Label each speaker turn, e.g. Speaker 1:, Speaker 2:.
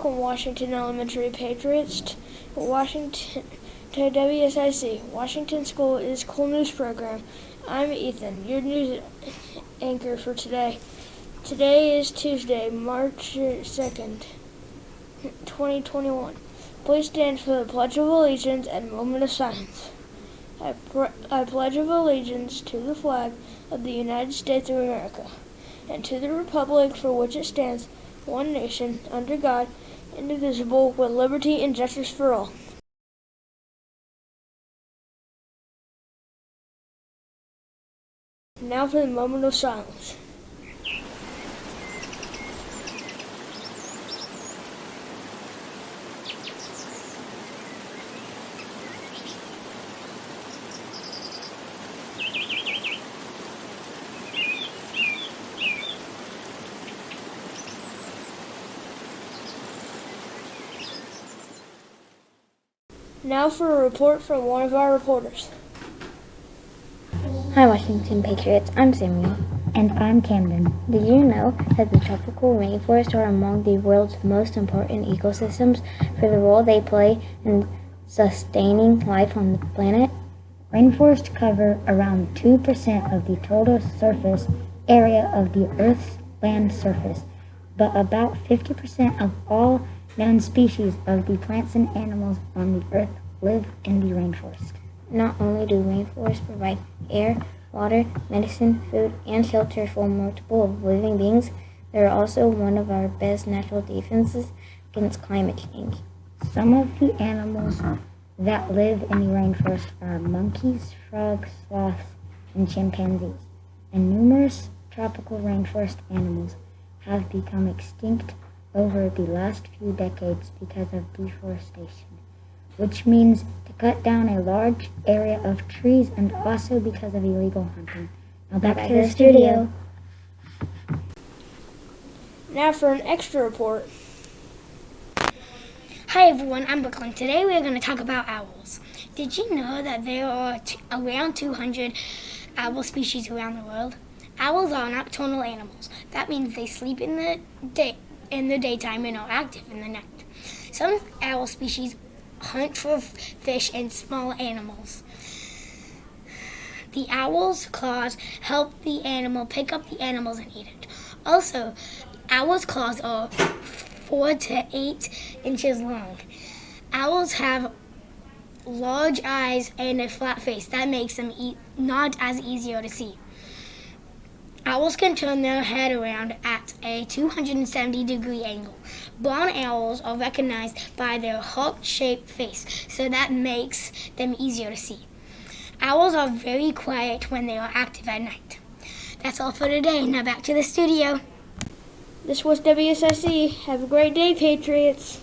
Speaker 1: Welcome, Washington Elementary Patriots, to WSIC, Washington School is Cool News Program. I'm Ethan, your news anchor for today. Today is Tuesday, March 2nd, 2021. Please stand for the Pledge of Allegiance and moment of silence. I pledge of allegiance to the flag of the United States of America and to the republic for which it stands, one nation, under God, indivisible, with liberty and justice for all. Now for the moment of silence. Now for a report from one of our reporters.
Speaker 2: Hi Washington Patriots, I'm Samuel.
Speaker 3: And I'm Camden.
Speaker 2: Did you know that the tropical rainforests are among the world's most important ecosystems for the role they play in sustaining life on the planet?
Speaker 3: Rainforests cover around 2% of the total surface area of the Earth's land surface, but about 50% of all known species of the plants and animals on the Earth live in the rainforest.
Speaker 2: Not only do rainforests provide air, water, medicine, food, and shelter for multiple living beings, they are also one of our best natural defenses against climate change.
Speaker 3: Some of the animals that live in the rainforest are monkeys, frogs, sloths, and chimpanzees, and numerous tropical rainforest animals have become extinct over the last few decades because of deforestation, which means to cut down a large area of trees and also because of illegal hunting. Now back to the studio.
Speaker 1: Now for an extra report.
Speaker 4: Hi everyone, I'm Brooklyn. Today we are going to talk about owls. Did you know that there are around 200 owl species around the world? Owls are nocturnal animals. That means they sleep in the daytime and are active in the night. Some owl species hunt for fish and small animals. The owl's claws help the animal pick up the animals and eat it. Also, owl's claws are 4 to 8 inches long. Owls have large eyes and a flat face that makes them not as easier to see. Owls can turn their head around at a 270-degree angle. Brown owls are recognized by their heart-shaped face, so that makes them easier to see. Owls are very quiet when they are active at night. That's all for today. Now back to the studio.
Speaker 1: This was WSIC. Have a great day, Patriots.